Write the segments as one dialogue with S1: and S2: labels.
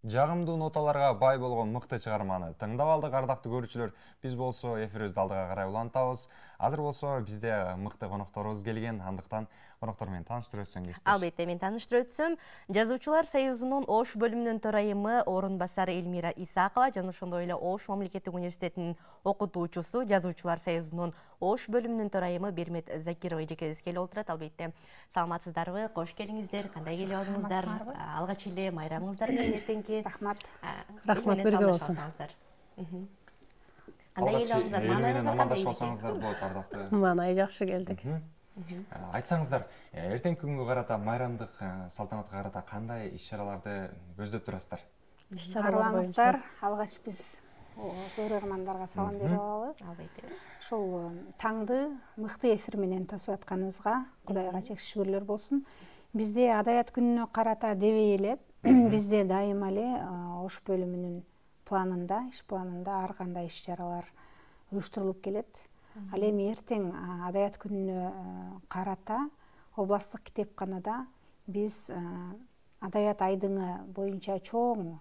S1: Жағымды ноталарға бай болған мықты чыгарманы тыңдап алдык, ардактуу көрүүчүлөр. Биз болсо эфирибизди алдыга карай улантабыз. Азыр болсо бизде мыкты конокторубуз келген, андыктан коноктор менен тааныштырып өтсөң дейсиз.
S2: Албетте, мен тааныштырып өтсөм. Жазуучулар союзунун Ош бөлүмүнүн төрайымы орун басары Эльмира Исакова жана ошондой эле Ош мамлекеттик университетинин окутуучусу, жазуучулар союзунун Ош бөлүмүнүн төрайымы Бермет Закирова эжекебиз келип отурат. Албетте, саламатсыздарбы? Кош келиңиздер. Кандай келип алдыңыздар? Алгач эле майрамыңыздар менен эртеңки.
S3: Рахмат.
S2: Рахмат
S4: бирге болсун.
S2: Кандай келип алдыңыздар?
S1: Эл менен амандашып алсаңыздар болот, ардактуу.
S4: Маанай жакшы келдик.
S1: Айтсаңыздар, эртеңки күнгө карата, майрамдык салтанатка карата кандай иш-чараларды көздөп турасыздар?
S3: Арбаңыздар, алгач биз көрөрмандарга салам берип алалы.
S2: Албетте.
S3: Ошол таңды мыкты эфир менен тосуп атканыбызга Кудайга чексиз шүгүрлөр болсун. Бизде Адабият күнүнө карата дебей эле бизде дайыма эле Ош бөлүмүнүн планында, иш планында ар кандай иш-чаралар уюштурулуп келет. Ал эми эртең Адабият күнүнө карата областтык китепканада биз Адабият айдыңы боюнча чоң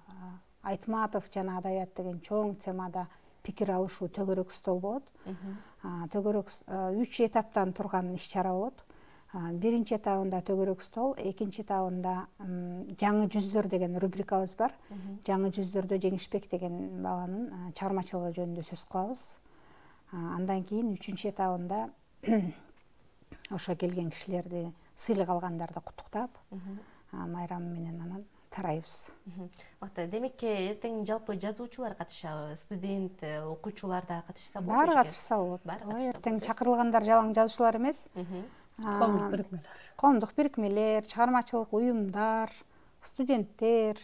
S3: Айтматов жана Адабият деген чоң темада пикир алышуу төгөрөк стол болот. Төгөрөк 3 этаптан турган иш-чара болот. Биринчи этабында төгөрөк стол, экинчи этабында жаңы жүздөр деген рубрикабыз бар. Жаңы жүздөрдө Жеңишбек деген баланын чыгармачылыгы жөнүндө сөз кылабыз. Андан кийин үчүнчү этабында ошо келген кишилерди, сыйлык алгандарды куттуктап, майрам менен анан тарайбыз.
S2: Мыкты. Демек, эртең жалпы жазуучулар катышабы, студент, окуучулар да катышса болот.
S3: Баары катышса болот. Эртең чакырылгандар жалаң жазуучулар эмес.
S4: Коомдук бирикмелер.
S3: Коомдук бирикмелер, чыгармачылык уюмдар, студенттер,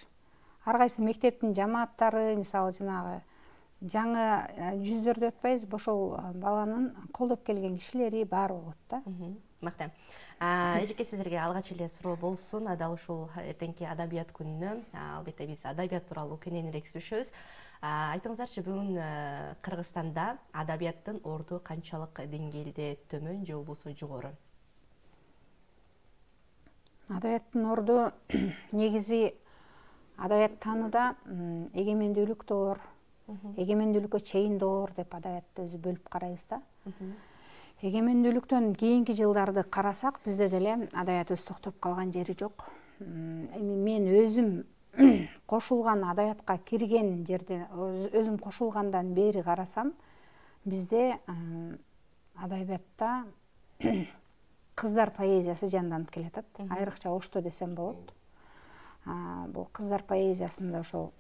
S3: ар кайсы мектептин жамааттары, мисалы жанагы жаңы жүздөрдү өтпөйбүз, ошол баланын колдоп келген кишилери баары болот да.
S2: Мыкты. Эжеке, сиздерге алгач эле суроо болсун. Дал ушул эртеңки Адабият күнүнө албетте биз адабият тууралуу кененирээк сүйлөшөбүз. Айтыңыздарчы, бүгүн Кыргызстанда адабияттын орду канчалык деңгээлде, төмөн же болбосо жогору?
S3: Адабияттын орду негизи адабият таанууда эгемендүүлүк доор, эгемендүүлүккө чейин доор деп адабиятты өзү бөлүп карайбыз да. Эгемендүүлүктөн кийинки жылдарды карасак, бизде деле адабиятыбыз токтоп калган жери жок. Эми мен өзүм кошулган адабиятка кирген жерде, өзүм кошулгандан бери карасам, бизде адабиятта кыздар поэзиясы жанданып келатат. Айрыкча Ошто десем болот. Бул кыздар поэзиясында ошол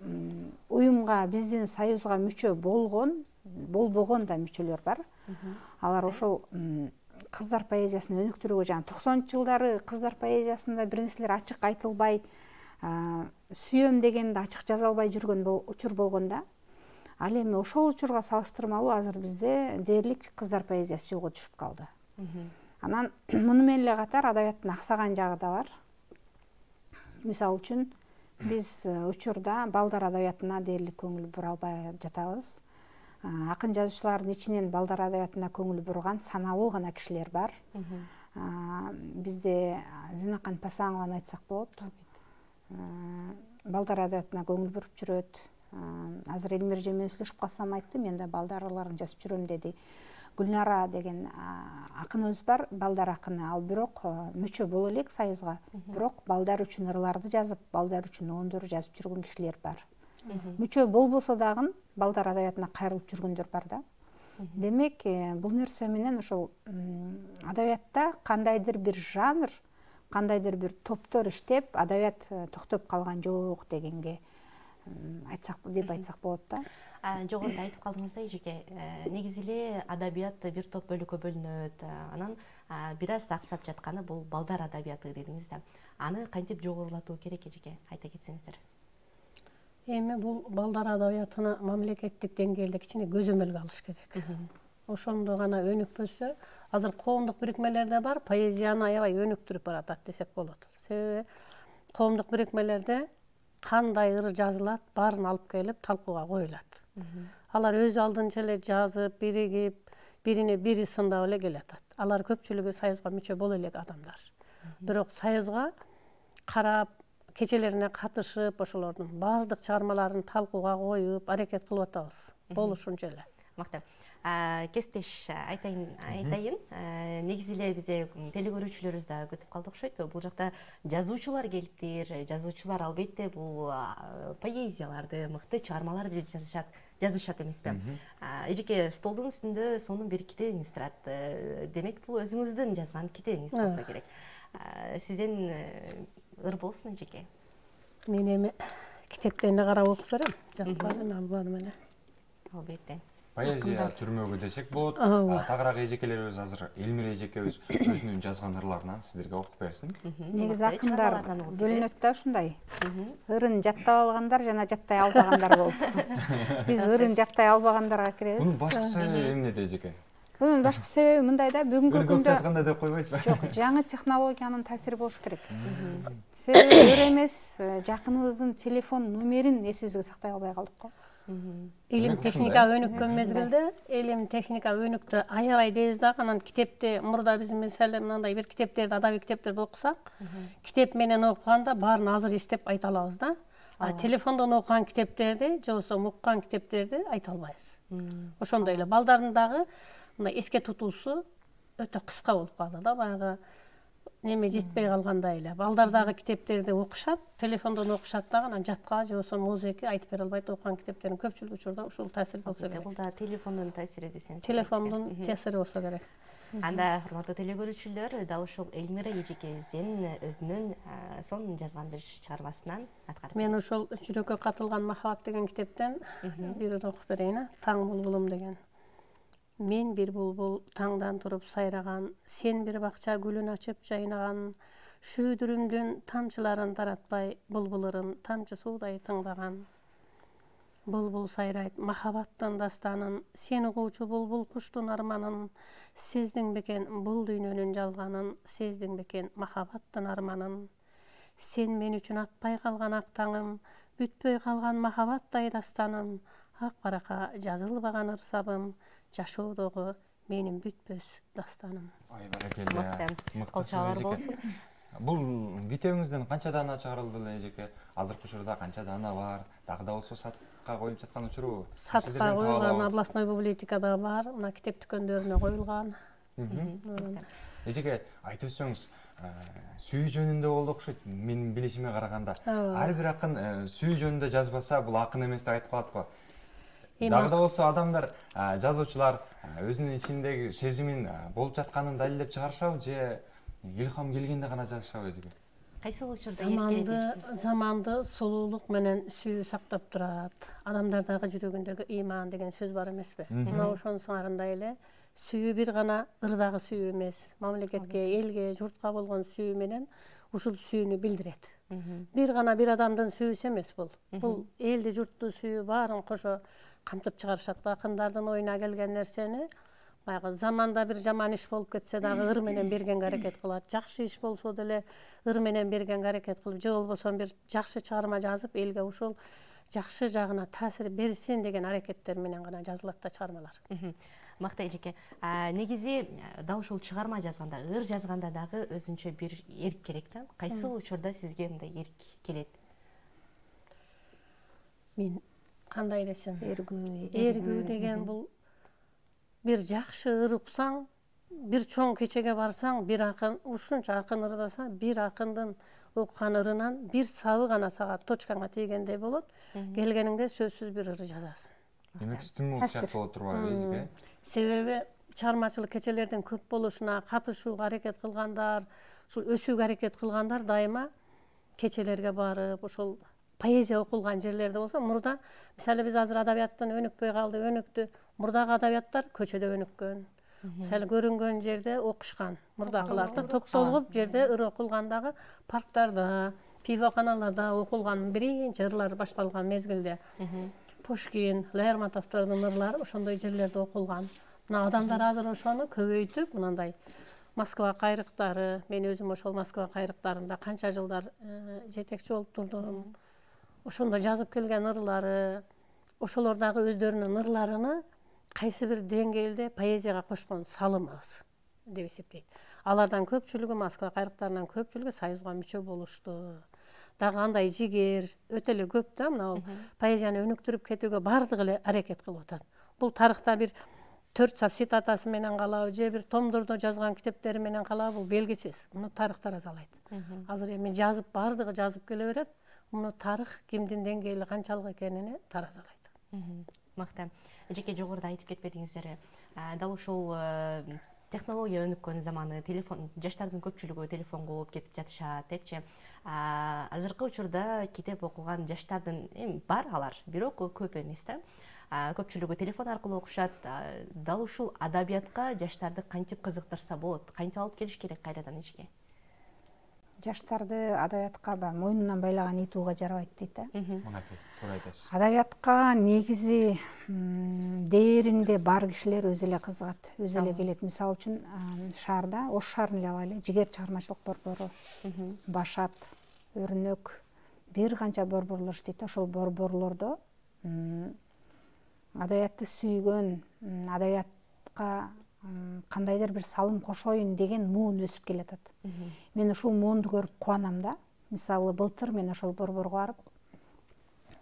S3: уюмга, биздин союзга мүчө болбогон да мүчөлөр бар. Алар ошол кыздар поэзиясын өнүктүрүүгө, жана 90-чы жылдары кыздар поэзиясында бир нерселер ачык айтылбай, сүйөм дегенди ачык жаза албай жүргөн учур болгон да. Ал эми ошол учурга салыштырмалуу азыр бизде дээрлик кыздар поэзиясы жолго түшүп калды. Анан муну менен эле катар адабияттын аксаган жагы да бар. Мисалы үчүн биз учурда балдар адабиятына дээрлик көңүл бура албай жатабыз. Акын жазуучулардын ичинен балдар адабиятына көңүл бурган саналуу гана кишилер бар. Бизде Зинакан Пасанованы айтсак болот. Балдар адабиятына көңүл буруп жүрөт. Азыр Элмир менен сүйлөшүп калсам айтты, мен да балдарларын жазып жүрөм деди. Гүлнара деген акыныбыз бар, балдар акыны. Ал бирок мүчө боло элек союзга, бирок балдар үчүн ырларды жазып, балдар үчүн оңдор жазып жүргөн кишилер бар. Мүчө болбосо дагы балдар адабиятына кайрылып жүргөндөр бар да. Демек, бул нерсе менен ошол адабиятта кандайдыр бир жанр, кандайдыр бир топтор иштеп, адабият токтоп калган жок дегенге айтсак болот да.
S2: Жогоруда айтып калдыңыз да, эжеке, негизи эле адабият бир топ бөлүккө бөлүнөт. Анан бир аз аксап жатканы бул балдар адабияты дедиңиз да. Аны кантип жогорулатуу керек, эжеке, айта кетсеңиздер.
S4: Эми бул балдар адабиятына мамлекеттик деңгээлде кичине көзөмөлгө алыш керек. Ошондо гана өнүкпөсө, азыр коомдук бирикмелерде бар, поэзияны аябай өнүктүрүп баратат десек болот. Себеби коомдук бирикмелерде кандай ыр жазылат, баарын алып келип талкууга коюлат. Алар өз алдынча эле жазып, биригип, бирине бири сындап эле келатат. Алар көпчүлүгү союзга мүчө боло элек адамдар. Бирок союзга карап, кечелерине катышып ошолордун баардык чыгармаларын талкууга коюп аракет кылып атабыз болушунча эле.
S2: Мактап. Кестеш айтайын. Негизи эле бизде теле көрүүчүлөрүбүз да көтүп калды окшойт. Бул жакта жазуучулар келиптир. Жазуучулар албетте бул поэзияларды, мыкты чыгармаларды жазышат эмеспи? Эжеке столдун үстүндө сонун бир китебиңиз турат. Демек бул өзүңүздүн жазган китебиңиз болсо керек. Сизден ыр болсун эжеке.
S4: Мен эми китептерине карап окуп берем. Жакпадым, албадым эле.
S2: Албетте.
S1: Поэзия түрмөгү десек болот. Тагыраак эжекелерибиз азыр Элмира эжекебиз өзүнүн жазган ырларынан сиздерге окуп берсин.
S3: Негизи акындар бөлүнөт да ушундай. Ырын жаттап алгандар жана жаттай албагандар болуп. Биз ырын жаттай албагандарга киребиз.
S1: Бунун башкы себеби эмнеде эжеке?
S3: Бунун башкы себеби мындай да, бүгүнкү күндө
S1: жазганда деп койбойсузбу?
S3: Жок, жаңы технологиянын таасири болуш керек. Себеби ыр эмес, жакыныбыздын телефон номерин эсибизге сактай албай калдык го.
S4: Илим техника өнүккөн мезгилде, илим техника өнүктү аябай тез да, анан китепти мурда биз мисалы мындай бир китептерди, адабий китептерди окусак, китеп менен окуганда баарын азыр эстеп айта алабыз да. Телефондон окуган китептерди, же болбосо уккан китептерди айта албайбыз. Ошондой эле балдардын дагы мындай эске тутуусу өтө кыска болуп калды да, баягы неме жетпей калгандай эле. Балдар дагы китептерди окушат, телефондон окушат дагы, анан жатка же болбосо музыка айтып бере албайт, окуган китептердин көпчүлүк учурда ушул таасир болсо керек.
S2: Бул да телефондун таасири десеңиз.
S4: Телефондун таасири болсо керек.
S2: Анда урматтуу теле көрүүчүлөр, дал ушул Элмира эжекебиздин өзүнүн сонун жазган бир чыгармасынан аткарып.
S4: Мен ушул жүрөккө катылган махабат деген китептен бирин окуп берейин, Таң булбулум деген. Мен бир булбул таңдан туруп сайраган, сен бир бакча гүлүн ачып жайнаган, шүйдүрүмдүн тамчыларын таратпай, булбулырын тамчы суудай тыңдаган. Булбул сайрайт махабаттын дастанын, сен угуучу булбул куштун арманын, сездиң бекен бул дүйнөнүн жалганын, сездиң бекен махабаттын арманын. Сен мен үчүн атпай калган ак таңым, бүтпөй калган махабаттай дастаным, ак баракка жазылбаган ырсабым, жашоодогу менин бүтпөс дастаным.
S1: Ай баракелде.
S2: Колчалар болсун.
S1: Бул китебиңизден канча дана чыгарылды эле эжеке? Азыркы учурда канча дана бар? Дагы да болсо сатыкка коюп жаткан учуру?
S4: Сатыкка коюлган областной библиотекада бар, мына китеп дүкөндөрүнө коюлган.
S1: Эжеке, айтып өтсөңүз, сүйүү жөнүндө болду окшойт. Менин билишиме караганда, ар бир акын сүйүү жөнүндө жазбаса, бул акын эмес деп айтып калат го. Дагы да болсо адамдар, жазуучулар өзүнүн ичиндеги сезимин болуп жатканын далилдеп чыгарышабы же илхам келгенде гана жазышабы эжеке?
S2: Кайсы учурда
S4: заманды сулуулук менен сүйүү сактап турат. Адамдардагы жүрөгүндөгү ыйман деген сөз бар эмеспи? Мына ошонун сыңарындай эле сүйүү бир гана ырдагы сүйүү эмес, мамлекетке, элге, журтка болгон сүйүү менен ушул сүйүүнү билдирет. Бир гана бир адамдын сүйүүсү эмес бул. Бул элди, журтту сүйүү баарын кошо камтып чыгарышат. Акындардын оюна келген нерсени баягы заманда бир жаман иш болуп кетсе дагы ыр менен бергенге аракет кылат. Жакшы иш болсо деле ыр менен бергенге аракет кылып, же болбосо бир жакшы чыгарма жазып, элге ушул жакшы жагына таасир берсин деген аракеттер менен гана жазылат да чыгармалар.
S2: Макта эжеке, негизи дал ушул чыгарма жазганда, ыр жазганда дагы өзүнчө бир эрк керек да. Кайсы учурда сизге мындай эрк келет?
S4: Мен кандай десем,
S3: Эргүү
S4: деген бул бир жакшы ыр уксаң, бир чоң кечеге барсаң, бир акын ушунча акын ырдаса, бир акындын окуган ырынан бир сабы гана сага точкаңа тийгендей болот. Келгениңде сөзсүз бир ыр жазасың.
S1: Демек стимул сыяктуу болуп турбайбы эжеке?
S4: Себеби чыгармачылык кечелердин көп болушуна катышууга аракет кылгандар, ушул өсүүгө аракет кылгандар дайыма кечелерге барып, ушул поэзия окулган жерлерде болсо, мурда мисалы биз азыр адабияттан өнүкпөй калды, өнүктү. Мурдагы адабияттар көчөдө өнүккөн. Мисалы көрүнгөн жерде окушкан. Мурдагылар да топтолуп жерде ыр окулгандагы парктарда, пивоханаларда окулган биринчи ырлар башталган мезгилде. Пушкин, Лермонтовдордун ырлары ошондой жерлерде окулган. Мына адамдар азыр ошону көбөйтүп, мындай Москва кайрыктары, мен өзүм ошол Москва кайрыктарында канча жылдар жетекчи болуп турдум. Ошондо жазып келген ырлары, ошолордагы өздөрүнүн ырларыны кайсы бир деңгээлде поэзияга кошкон салымыбыз деп эсептейт. Алардан көпчүлүгү, Москва кайрыктарынан көпчүлүгү Союзга мүчө болушту. дагы андай жигер өтө эле көп да, мына поэзияны өнүктүрүп кетүүгө бардыгы эле аракет кылып атат. Бул тарыхта бир 4 сап цитатасы менен калабы, же бир томдордо жазган китептери менен калабы, бул белгисиз. Муну тарых таразалайт. Азыр эми жазып бардыгы жазып келе берет. Муну тарых кимдин деңгээли канчалык экенине таразалайт.
S2: Мыкты. Эжеке жогоруда айтып кетпедиңиздер. Дал ушул технология өнүккөн заманы, телефон, жаштардын көпчүлүгү телефонго болуп кетип жатышат, депчи. Азыркы учурда китеп окуган жаштардын бар алар, бирок көп эмес да. Көпчүлүгү телефон аркылуу окушат. Дал ушул адабиятка жаштарды кантип кызыктырса болот? Кантип алып келиш керек кайрадан эжеке?
S3: Жаштарды адабиятка мойнунан байлаган ит ууга жарабайт дейт да.
S1: Туура айтасыз.
S3: Адабиятка негизи дээринде бар кишилер өзү эле кызыгат, өзү эле келет. Мисалы үчүн шаарда, Ош шаарын эле алайлы, жигер чыгармачылык борбору, Башат, Өрнөк, бир канча борборлор иштейт. Ошол борборлордо адабиятты сүйгөн, адабиятка кандайдыр бир салым кошоюн деген муун өсүп келатат. Мен ушул муунду көрүп кубанам да. Мисалы былтыр мен ошол борборго барып,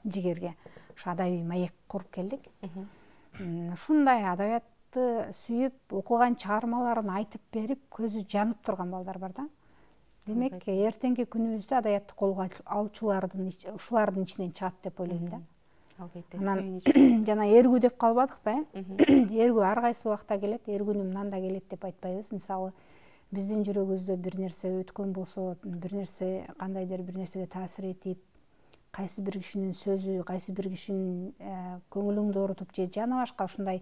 S3: жигерге ушу адабий маек куруп келдик. Ушундай адабиятты сүйүп, окуган чыгармаларын айтып берип, көзү жанып турган балдар бар да. Демек, эртеңки күнүбүздө адабиятты колго алчулардын ушулардын ичинен чыгат деп ойлойм да. Анан жана эргүү деп калбадыкпы, эргүү ар кайсы убакта келет, эргүүнү мынанда келет деп айтпайбыз. Мисалы, биздин жүрөгүбүздө бир нерсе өткөн болсо, бир нерсе кандайдыр бир нерсеге таасир этип, кайсы бир кишинин сөзү, кайсы бир кишинин көңүлүңдү оорутуп же жана башка ушундай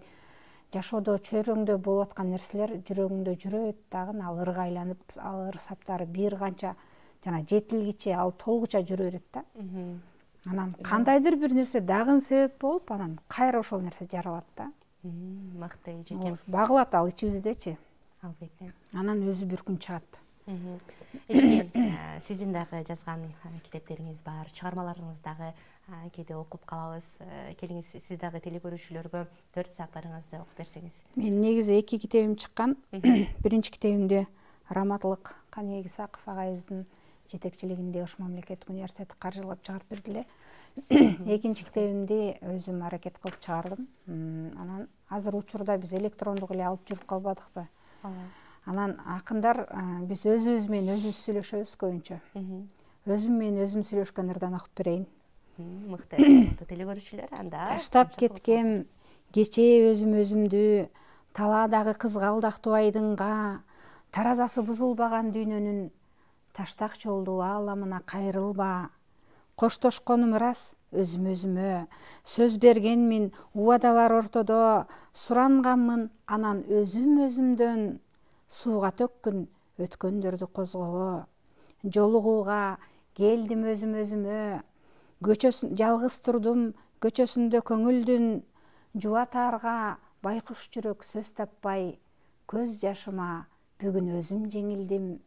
S3: жашоодо чөйрөңдө болуп аткан нерселер жүрөгүңдө жүрөт, дагы ал ырга айланып, ал ыр саптары бир канча жана жетилгиче, ал толгуча жүрө берет да. Анан кандайдыр бир нерсе дагы себеп болуп, анан кайра ошол нерсе жаралат да.
S2: Мыкты эжеке.
S3: Багылат ал ичибиздечи.
S2: Албетте.
S3: Анан өзү бир күн чыгат.
S2: Эжеке, сиздин дагы жазган китептериңиз бар, чыгармаларыңыз дагы кээде окуп калабыз. Келиңиз, сиз дагы телекөрүүчүлөргө 4 сааттарыңызды окуп берсеңиз.
S3: Мен негизи 2 китебим чыккан. Биринчи китебимде Раматылык Каныбек Исаков агайыбыздын жетекчилигинде Ош мамлекеттик университети каржылап чыгарып бердиле. Экинчи китебимди өзүм аракет кылып чыгардым. Анан азыр учурда биз электрондук эле алып жүрүп калбадыкпы? Анан акындар биз өзүбүз менен өзүбүз сүйлөшөбүз көбүнчө. Өзүм менен өзүм сүйлөшкөн ырдан окуп берейин.
S2: Мыкты телекөрүүчүлөр, анда
S3: таштап кеткем кечээ өзүмдү, талаадагы кызгалдактуу айдынга, таразасы бузулбаган дүйнөнүн таштак жолдуу ааламына кайрылба. Коштошконум рас өзүмө, сөз бергенмин убада бар ортодо, суранганмын анан өзүмдөн, сууга төккүн өткөндөрдү козгобо. Жолугууга келдим өзүмө, көчөсүн жалгыз турдум, көчөсүндө көңүлдүн, жубатаарга байкуш жүрөк сөз таппай, көз жашыма бүгүн өзүм жеңилдим.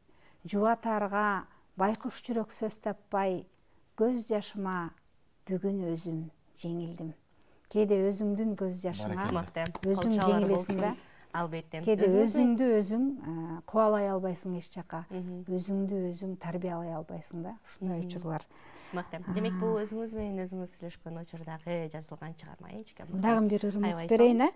S3: Жубатаарга байкуш жүрөк сөз таппай, көз жашыма бүгүн өзүм жеңилдим. Кээде өзүңдүн көз жашыңа өзүң жеңилесиң да.
S2: Албетте.
S3: Кээде өзүңдү өзүң кубалай албайсың эч жака. Өзүңдү өзүң тарбиялай албайсың да. Ушундай учурлар.
S2: Мыкты. Демек, бул өзүңүз менен өзүңүз сүйлөшкөн учурдагы жазылган чыгарма эчке.
S3: Дагы бир ырмак берейин,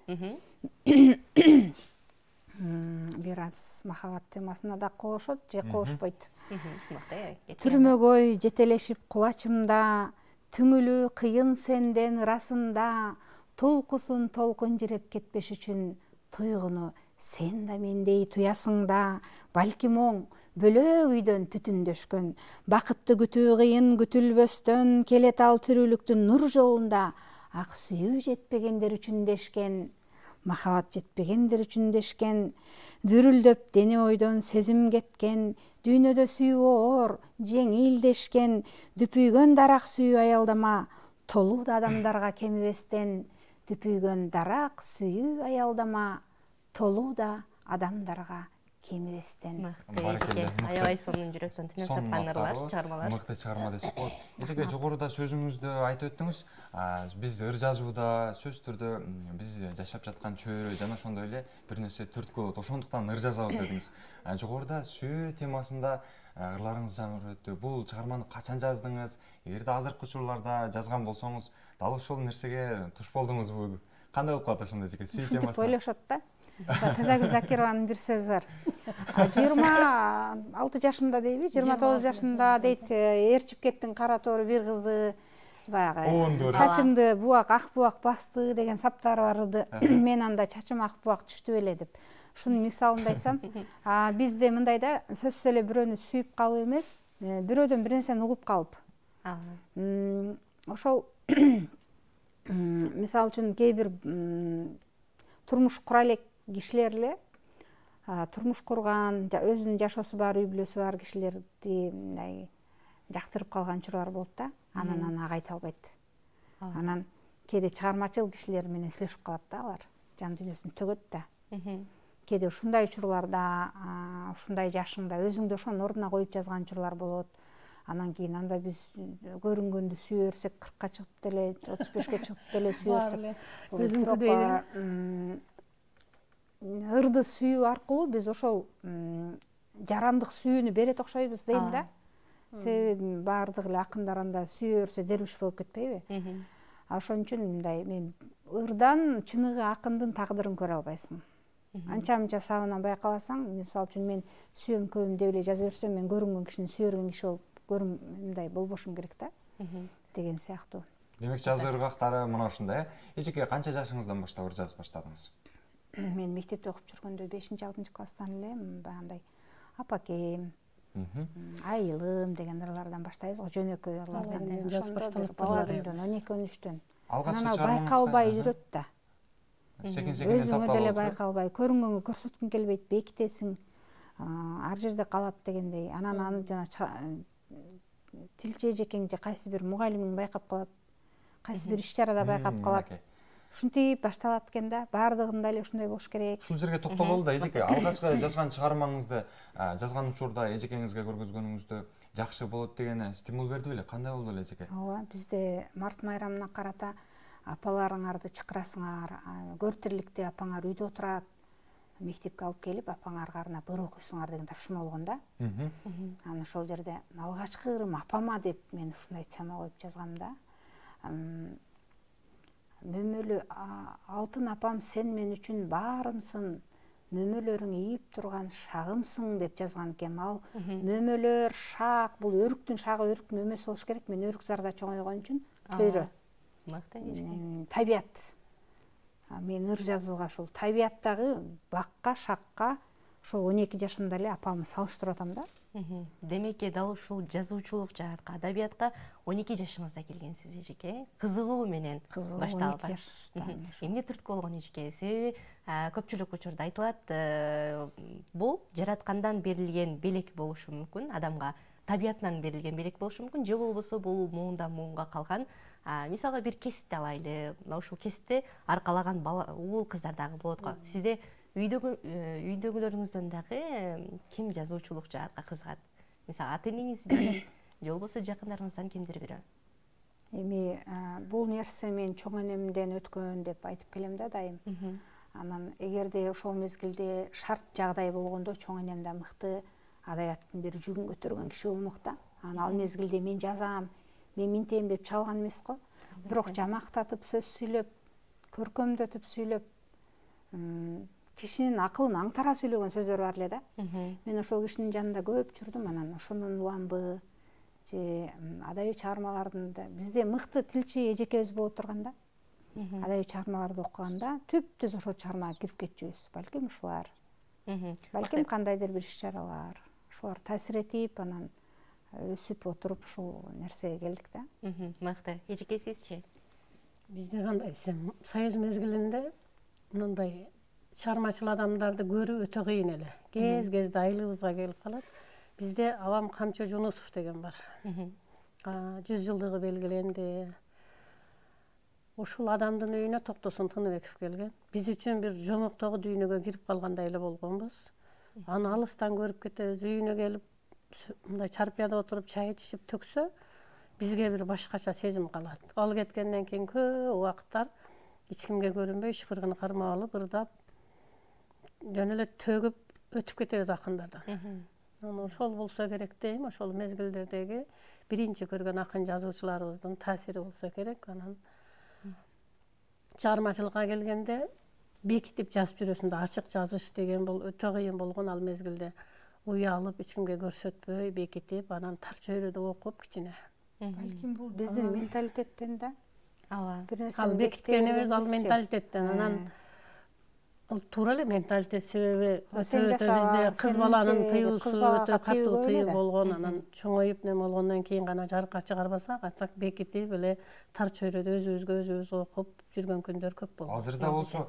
S3: бир аз махабат темасына да кошот же кошпойт. Түрмөгөй жетелешип кулачымда, түңүлүү кыйын сенден ырасында, толкусун толкун жиреп кетпеш үчүн туйгуну сен да мендей туясың да. Балким оң бөлөк үйдөн түтүндөшкөн, бакытты күтүү кыйын күтүлбөстөн, келет ал тирүүлүктүн нур жолунда, ак сүйүү жетпегендер үчүн дешкен. Махабат жетпегендер үчүн дешкен, дүрүлдөп дене ойдон сезим кеткен, дүйнөдө сүйүү оор, жеңил дешкен, дүпүйгөн дарак сүйүү аялдама, толууда адамдарга кемибестен, дүпүйгөн дарак сүйүү аялдама, толууда адамдарга кемибестен.
S2: Аябай сонун жүрөктөн түнөп тапкан ырлар, чыгармалар.
S1: Мыкты чыгарма десек болот. Эжеке, жогоруда сөзүңүздө айтып өттүңүз, биз ыр жазууда, сөз түрдө биз жашап жаткан чөйрө жана ошондой эле бир нерсе түрткү болот. Ошондуктан ыр жазабыз дедиңиз. Жогоруда сүйүү темасында Ырларыңыз жаңырып өтті. Бұл шығарманы қачан жаздыңыз? Егерде азыркы учурларда жазган болсоңуз, дал ушул нерсеге туш болдуңузбу? Кандай болуп калат ошондо жеке сүй темасына?
S3: Ушинтип ойлошот да. Тазагүл Закированын бир сөзү бар. 26 жашымда дейби, 29 жашымда дейт, ээрчип кеттиң кара тоору бир кызды, баягы чачымды буак, ак буак басты деген саптары бар еді. Мен анда чачым ак буак түштү беле деп. Шунун мисалында айтсам, бизде мындай да сөзсүз эле бирөөнү сүйүп калып эмес, бирөөдөн бир нерсени угуп калып. Ошол мисалы үчүн кээ бир турмуш кура элек кишилер эле турмуш курган, өзүнүн жашоосу бар, үй бүлөсү бар кишилерди мындай жактырып калган учурлар болот да. Анан аны кайта албайт. Анан кээде чыгармачыл кишилер менен сүйлөшүп калат да алар. Жан дүйнөсүн төгөт да. Кээде ушундай учурларда, ушундай жашыңда өзүңдү ошонун ордуна коюп жазган учурлар болот. Анан кийин анда биз көрүнгөндү сүйөрсөк 40-ка чыгып деле, 35-ке чыгып деле сүйөрсөк.
S4: Өзүңдү дейли.
S3: Ырды сүйүү аркылуу биз ошол жарандык сүйүүнү берет окшойбуз дейм да. Себеби баардык эле акындар анда сүйөрсө дервиш болуп кетпейби? Ошон үчүн мындай мен ырдан чыныгы акындын тагдырын көрө албайсың. Анча-мынча сабынан байкабасаң, мисалы үчүн мен сүйөм көбүм деп эле жаза берсем, мен көрүнгөн кишини сүйөргөн киши болуп мындай болбошум керек да. Деген сыяктуу.
S1: Демек жазуу ыргактары мына ушундай. Эжеке канча жашыңыздан баштап ыр жазып баштадыңыз?
S3: Мен мектепте окуп жүргөндө 5-6 класстан эле баягындай апакем, айылым деген ырлардан баштайбыз го, жөнөкөй ырлардан.
S4: Жазып башталат
S3: бала күндөн 12-13-төн.
S1: Алгачкы
S3: Анан байкалбай жүрөт да.
S1: Секин-секинден
S3: Өзүңө деле байкалбай, көрүнгөнгө көрсөткүң келбейт, бекитесиң. Ар жерде калат дегендей. Анан аны жана тилчи эжекең же кайсы бир мугалимиң байкап калат, кайсы бир иш-чарада байкап калат. Ушинтип башталат экен да, баардыгында эле ушундай болуш керек.
S1: Ушул жерге токтололу да, эжеке, алгачкы жазган чыгармаңызды жазган учурда эжекеңизге көргөзгөнүңүздө жакшы болот деген стимул берди беле? Кандай болду эле эжеке?
S3: Ооба, бизде март майрамына карата апаларыңарды чакырасыңар, көртирликте апаңар үйдө отурат, мектепке алып келип апаңарга арнап ыр окуйсуңар деген тапшырма болгон да. Анан ошол жерде алгачкы ырым апама деп мен ушундай тема коюп жазгам да. Мөмөлө алтын апам, сен мен үчүн баарымсың, мөмөлөрүң ийип турган шагымсың деп жазган экем. Ал мөмөлөр, шак, бул өрүктүн шагы, өрүктүн мөмөсү болуш керек. Мен өрүк зарда чоңойгон үчүн чөйрө. Табият. Мен ыр жазууга ошол табияттагы бакка, шакка ошол 12 жашымда эле апамды салыштырып атам да.
S2: Демек, дал ушул жазуучулук жаатка, адабиятка 12 жашыңызда келгенсиз эжеке. Кызыгуу менен башталып. Эмне түрткү болгон эжеке? Себеби көпчүлүк учурда айтылат, бул жараткандан берилген белек болушу мүмкүн, адамга табиятынан берилген белек болушу мүмкүн, же болбосо бул муундан муунга калган. Мисалга бир кесипти алайлы, ушул кесипти аркалаган уул кыздар дагы болот го. Сизде үйдөгүлөрүңүздөн дагы ким жазуучулук жаатка кызыгат? Мисалы ата энеңизби, же болбосо жакындарыңыздан кимдир бири?
S3: Эми бул нерсе мен чоң энемден өткөн деп айтып келем да дайым. Анан эгерде ошол мезгилде шарт жагдай болгондо чоң энем да мыкты адабияттын бир жүгүн көтөргөн киши болмок да. Анан ал мезгилде мен жазам, мен минтем деп чалган эмес го. Бирок жамактатып сөз сүйлөп, көркөмдөтүп сүйлөп, кишинин акылын аңтара сүйлөгөн сөздөр бар эле да. Мен ошол кишинин жанында көп жүрдүм, анан ошонун уламбы же адабий чыгармалардын да бизде мыкты тилчи эжекебиз боло турганда, адабий чыгармаларды окуганда түп-түз ошол чыгармага кирип кетчүбүз. Балким ушулар, балким кандайдыр бир иш-чаралар, ушулар таасир этип, анан өсүп отуруп ушул нерсеге келдик да.
S2: Мыкты. Эжеке сизчи?
S4: Бизде кандай десем, Союз мезгилинде мындай чыгармачыл адамдарды көрүү өтө кыйын эле. Кез-кезде айлыбызга келип калат. Бизде Авам Камчы Жунусов деген бар. 100 жылдыгы белгиленди. Ушул адамдын үйүнө Токтосун Тыныбеков келген. Биз үчүн бир жомоктогу дүйнөгө кирип калгандай эле болгонбуз. Аны алыстан көрүп кетебиз, үйүнө келип мындай чарпияда отуруп чай ичип төксө, бизге бир башкача сезим калат. Ал кеткенден кийин көп убакыттар эч кимге көрүнбөй, шыпыргыны кармап алып, ырдап, жөн эле төгүп өтүп кетебиз акындардан. Ошол болсо керек дейм, ошол мезгилдердеги биринчи көргөн акын жазуучуларыбыздын таасири болсо керек. Анан чыгармачылыкка келгенде бекитип жазып жүрөсүң да, ачык жазыш деген бул өтө кыйын болгон ал мезгилде. Уялып, эч кимге көрсөтпөй, бекитип, анан тар чөйрөдө окуп кичине.
S3: Балким бул биздин менталитеттен да.
S2: Ооба.
S4: Ал бекиткенибиз ал менталитеттен. Анан ал туура эле менталитет, себеби өтө бизде кыз баланын тыюусу өтө катуу тыюу болгон. Анан чоңоюп неме болгондон кийин гана жарыкка чыгарбасак, атак бекитип эле тар чөйрөдө өзүбүз окуп жүргөн күндөр көп болду.
S1: Азырда болсо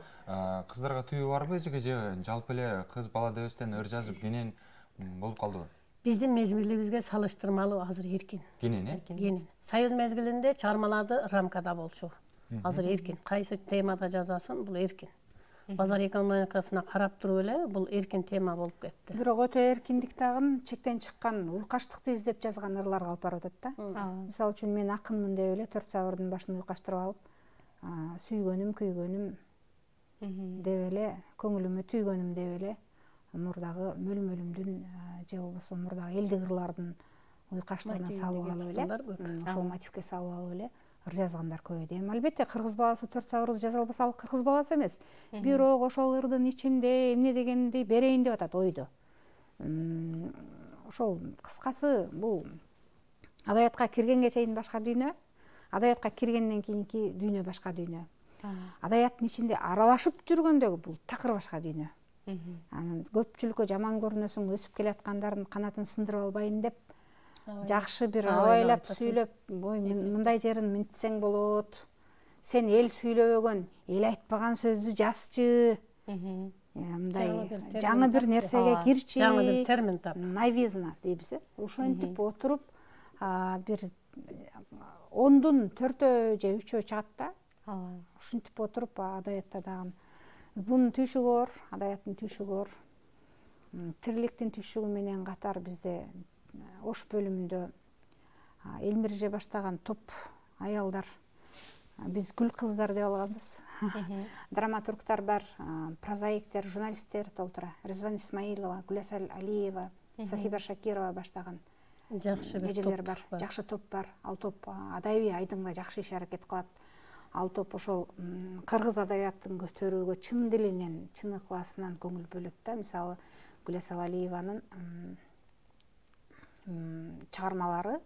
S1: кыздарга тыюу барбы эжеке, же жалпы эле кыз бала дебестен ыр жазып кенен болуп калдыбы?
S4: Биздин мезгилибизге салыштырмалуу азыр эркин.
S1: Кенен,
S4: Кенен. Союз мезгилинде чыгармаларды рамкада болчу. Азыр эркин. Кайсы темада жазасын, бул эркин. Базар экономикасына карап туруп эле бул эркин тема болуп кетти.
S3: Бирок өтө эркиндик дагы чектен чыккан уйкаштыкты издеп жазган ырларга алып барып атат да. Мисалы үчүн мен акынмын деп эле 4 сабырдын башын уйкаштырып алып, сүйгөнүм, күйгөнүм деп эле, көңүлүмө түйгөнүм деп эле, мурдагы мөлмөлүмдүн же болбосо мурдагы элдик ырлардын уйкаштыгына салып алып эле, ошол мотивке салып алып эле ыр жазгандар көп эди. Албетте кыргыз баласы 4 сабырды жаза албаса, ал кыргыз баласы эмес. Бирок ошол ырдын ичинде эмне дегенди берейин деп атат ойду. Ошол кыскасы бул адабиятка киргенге чейин башка дүйнө, адабиятка киргенден кийинки дүйнө башка дүйнө. Адабияттын ичинде аралашып жүргөндөгү бул такыр башка дүйнө. Анан көпчүлүккө жаман көрүнөсүң, өсүп келаткандардын канатын сындырып албайын деп жакшы бир абайлап сүйлөп, мындай жерин минтсең болот. Сен эл сүйлөбөгөн, эл айтпаган сөздү жазчы. Мындай жаңы бир нерсеге кирчи.
S4: Жаңы бир термин тап.
S3: Новизна дейбиз. Ошентип отуруп, бир 10дун 4 же 3 чыгат да. Ошентип отуруп адабиятта дагы бунун түйшүгү бар, адабияттын түйшүгү бар. Тириликтин түйшүгү менен катар бизде Ош бөлүмүндө Элмирже баштаган топ аялдар, биз гүл кыздар деп алганбыз. Драматургтар бар, прозаиктер, журналисттер толтура. Ризван Исмаилова, Гүласал Алиева, Сахиба Шакирова баштаган
S4: жакшы
S3: эжелер бар, жакшы топ бар. Ал топ адабий айдыңда жакшы иш аракет кылат. Ал топ ошол кыргыз адабияттын көтөрүүгө чын дилинен, чын ыкласынан көңүл бөлөт да. Мисалы, Гүласал Алиеванын чыгармалары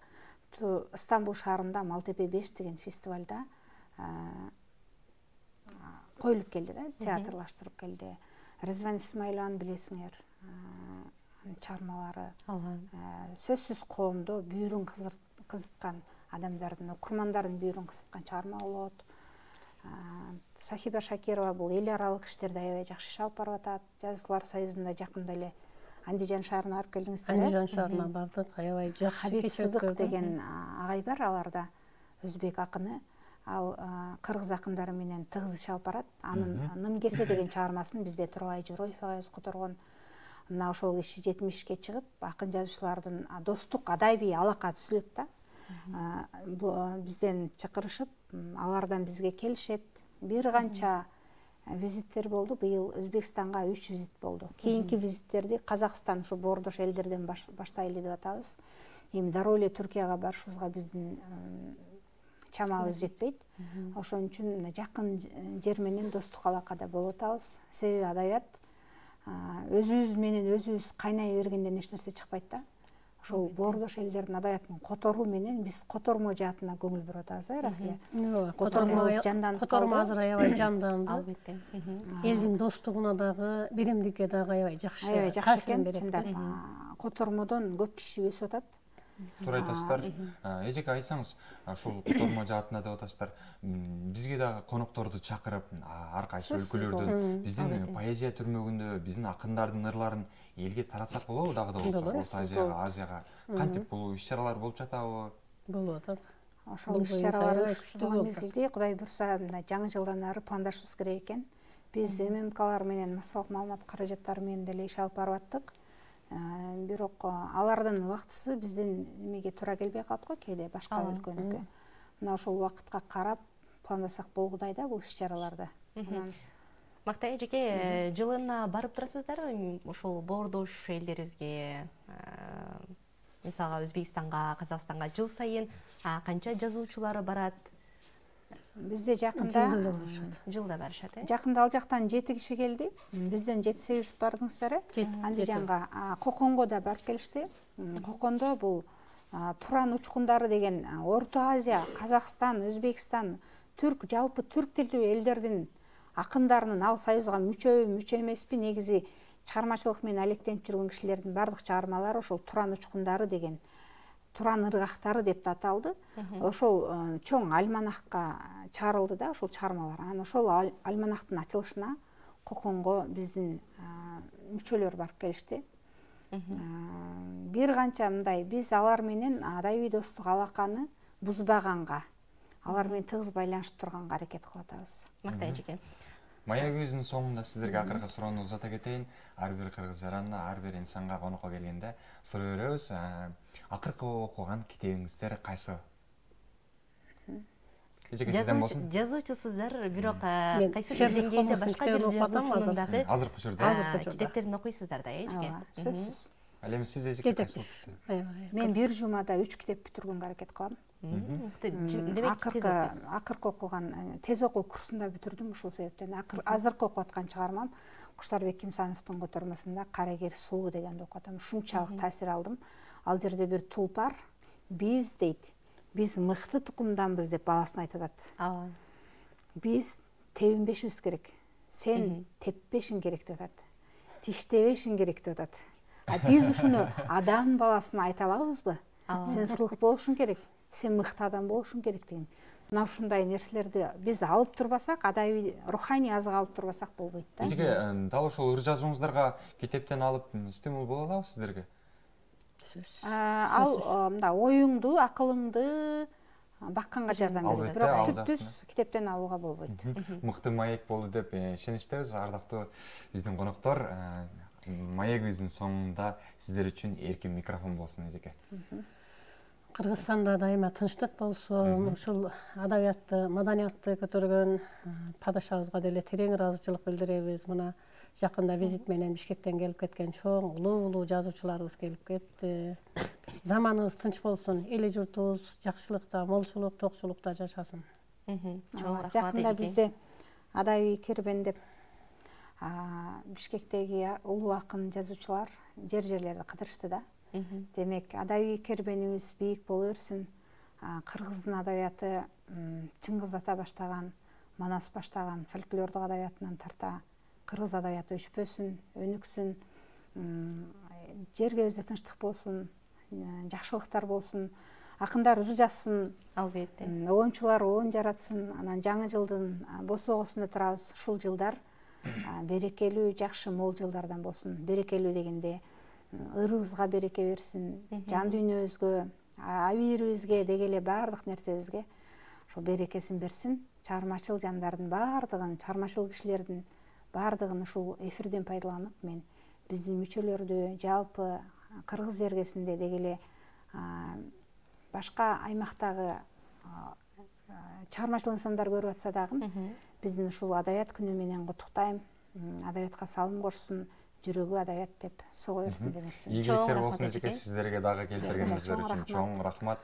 S3: Стамбул шаарында Малтепе 5 деген фестивалда коюлуп келди да, театрлаштырып келди. Ризван Исмаилованы билесиңер, чыгармалары сөзсүз коомдо бүйүрүн кызыткан адамдардын, окурмандардын бүйүрүн кызыткан чыгарма болот. Сахиба Шакирова бул эл аралык иштерди аябай жакшы иш алып барып атат. Жазуучулар союзунда жакында эле Андижан шаарына барып келдиңиздер.
S4: Андижан шаарына бардык, аябай жакшы
S3: кеч өткөрдүк деген агай бар, аларда өзбек акыны. Ал кыргыз акындары менен тыгыз иш алып барат. Анын Нымгесе деген чыгармасын бизде Тургай Жороев агайыбыз которгон. Мына ошол киши 70-ке чыгып, акын жазуучулардын достук адабий алака түзүлөт да. Бизден чакырышып, алардан бизге келишет. Бир канча визиттер болду. Быйыл Өзбекстанга 3 визит болду. Кийинки визиттерди Казакстан, ушу бордош элдерден баштайлы деп атабыз. Эми дароо эле Түркияга барышыбызга биздин чамабыз жетпейт. Ошон үчүн жакын жер менен достук алакада болуп атабыз. Себеби адабият өзүбүз менен өзүбүз кайнай бергенден эч нерсе чыкпайт да. Ошол бордош элдердин адабиятын которуу менен биз котормо жаатына көңүл буруп атабыз, рас эле. Котормобуз жанданып калды.
S4: Котормо азыр аябай жанданды. Албетте. Элдин достугуна дагы, биримдикке дагы аябай жакшы.
S3: Аябай жакшы экен, чындап. Котормодон көп киши өсүп атат.
S1: Туура айтасыздар. Эжеке айтсаңыз, ушул котормо жаатына деп атасыздар. Бизге дагы конокторду чакырып, ар кайсы өлкөлөрдөн биздин поэзия түрмөгүндө биздин акындардын ырларын элге таратсак болобу дагы да болсо, Орто Азияга, Азияга. Кантип бул иш-чаралар болуп жатабы?
S4: Болуп атат.
S3: Ошол иш-чаралар уюштурулган мезгилде Кудай буйрса жаңы жылдан ары пландашыбыз керек экен. Биз ММКлар менен массалык маалымат каражаттары менен деле иш алып барып аттык. Бирок алардын убактысы биздин эмеге туура келбей калат го, кээде башка өлкөнүкү. Мына ошол убакытка карап пландасак болгудай да бул иш-чараларды.
S2: Мактай эжеке, жылына барып турасыздарбы ушул бордош элдерибизге, мисалга Өзбекстанга, Казакстанга жыл сайын канча жазуучулары барат?
S3: Бизде жакында
S2: Жылда барышат,
S3: жакында ал жактан 7 киши келди. Бизден 7-8 бардыңыздар. Андижанга, Коконго да барып келишти. Кокондо бул Туран учкундары деген Орто Азия, Казакстан, Өзбекстан, түрк, жалпы түрк тилдүү элдердин акындарынын ал союзга мүчө эмеспи, негизи чыгармачылык менен алектенип жүргөн кишилердин бардык чыгармалары ошол Туран учкундары деген, Туран ыргактары деп аталды. Ошол чоң альманахка чыгарылды да ошол чыгармалар. Анан ошол альманахтын ачылышына Коконго биздин мүчөлөр барып келишти. Бир канча мындай биз алар менен адабий достук алаканы бузбаганга, алар менен тыгыз байланышып турганга аракет кылып атабыз.
S2: Мактай эжеке.
S1: Маягыбыздын соңунда сиздерге акыркы суроону узата кетейин. Ар бир кыргыз жаранына, ар бир инсанга конокко келгенде суроо беребиз. Акыркы окуган китебиңиздер кайсы? Эжеке сизден болсун.
S2: Жазуучусуздар, бирок кайсы деңгээлде башка бир жазуучулугундагы
S1: Азыркы учурда.
S2: китептерин окуйсуздар да, эжеке.
S3: Сөзсүз.
S1: Ал эми сиз эжеке кайсы?
S3: Мен бир жумада 3 китеп бүтүргөнгө аракет кылам. Акыркы окуган тез окуу курсунда бүтүрдүм, ушул себептен. Азыркы окуп аткан чыгармам Куштарбек Кимсановдун көтөрмөсүндө Карагер суу дегенди окуп атам. Ушунчалык таасир алдым. Ал жерде бир тулпар биз дейт, биз мыкты тукумданбыз деп баласын айтып атат. Биз тебинбешибиз керек. Сен теппешиң керек деп атат. Тиштебешиң керек деп атат. Биз ушуну адам баласына айта алабызбы? Сен сылык болушуң керек. Сен мыкты адам болушуң керек деген. Мына ушундай нерселерди биз алып турбасак, адабий, руханий азык алып турбасак болбойт да.
S1: Эжеке, дал ошол ыр жазууңуздарга китептен алып стимул боло алабы сиздерге?
S3: Ал мында оюңду, акылыңды бакканга жардам берет. Бирок түптүз китептен алууга болбойт.
S1: Мыкты маек болду деп ишеничтебиз, ардактуу биздин коноктор. Маегибиздин соңунда сиздер үчүн эркин микрофон болсун, эжеке.
S4: Кыргызстанда дайыма тынчтык болсун, ушул адабиятты, маданиятты көтөргөн падышабызга деле терең ыраазычылык билдиребиз. Мына жакында визит менен Бишкектен келип кеткен чоң улуу жазуучуларыбыз келип кетти. Заманыбыз тынч болсун, эли журтубуз жакшылыкта, молчулук, токчулукта жашасын.
S3: Жакында бизде адабий кербен деп Бишкектеги улуу акын жазуучулар жерлерди кыдырышты да. Демек, адабий кербенибиз бийик боло берсин. Кыргыздын адабияты Чыңгыз ата баштаган, Манас баштаган фольклордук адабиятынан тарта кыргыз адабияты өчпөсүн, өнүксүн, жергебизде тынчтык болсун, жакшылыктар болсун, акындар ыр жазсын,
S2: албетте.
S3: Оончулар оон жаратсын, анан жаңы жылдын босогосунда турабыз. Ушул жылдар берекелүү, жакшы, мол жылдардан болсун. Берекелүү дегенде ырыбызга береке берсин, жан дүйнөбүзгө, абийирибизге дегеле бардык нерсебизге ошол берекесин берсин. Чыгармачыл жандардын бардыгын, чыгармачыл кишилердин бардыгын ушул эфирден пайдаланып, мен биздин мүчөлөрдү жалпы кыргыз жергесинде дегеле башка аймактагы чыгармачыл инсандар көрүп атса дагы биздин ушул адабият күнү менен куттуктайм. Адабиятка салым корсун, жүрөгү адабият деп сого берсин демекчимин.
S1: Ийгиликтер болсун эжеке, сиздерге дагы келтиргениңиздер үчүн чоң рахмат.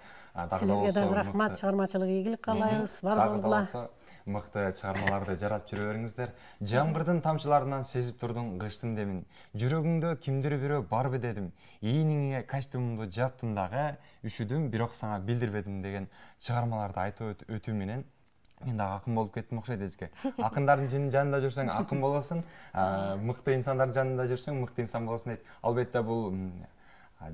S4: Силерге дагы рахмат, чыгармачылык ийгилик каалайбыз. Барлыгыла
S1: мыкты чыгармаларды жаратып жүрө бериңиздер. Жамгырдын тамчыларынан сезип турдум кыштын демин. Жүрөгүңдө кимдир бирөө барбы дедим. Ийниңе костюмумду жаптым дагы, үшүдүм, бирок сага билдирбедим деген чыгармаларды айтып өтүү менен мен дагы акын болуп кеттим окшойт эжеке. Акындардын жанында жүрсөң акын болосуң, мыкты инсандардын жанында жүрсөң мыкты инсан болосуң дейт. Албетте бул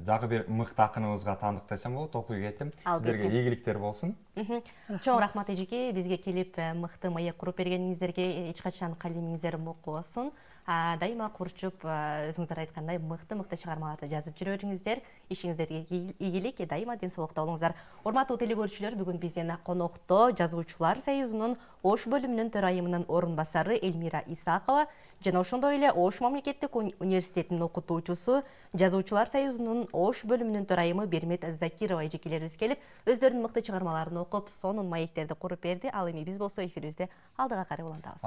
S1: дагы бир мыкты акыныбызга таандык десем болот, окуй кеттим. Сиздерге ийгиликтер болсун.
S2: Чоң рахмат эжеке, бизге келип мыкты маек куруп бергениңиздерге эч качан калемиңиздер мокубасын. Дайыма курчуп, өзүңүздөр айткандай мыкты чыгармаларды жазып жүрө бериңиздер. Ишиңиздерге ийгилик, дайыма ден соолукта болуңуздар. Урматтуу телекөрүүчүлөр, бүгүн бизден конокто Жазуучулар союзунун Ош бөлүмүнүн төрайымынын орун басары Эльмира Исакова жана ошондой эле Ош мамлекеттик университетинин окутуучусу, Жазуучулар союзунун Ош бөлүмүнүн төрайымы Бермет Закирова эжекелерибиз келип, өздөрүнүн мыкты чыгармаларын окуп, сонун маектерди куруп берди. Ал эми биз болсо эфирибизде алдыга карай улантабыз.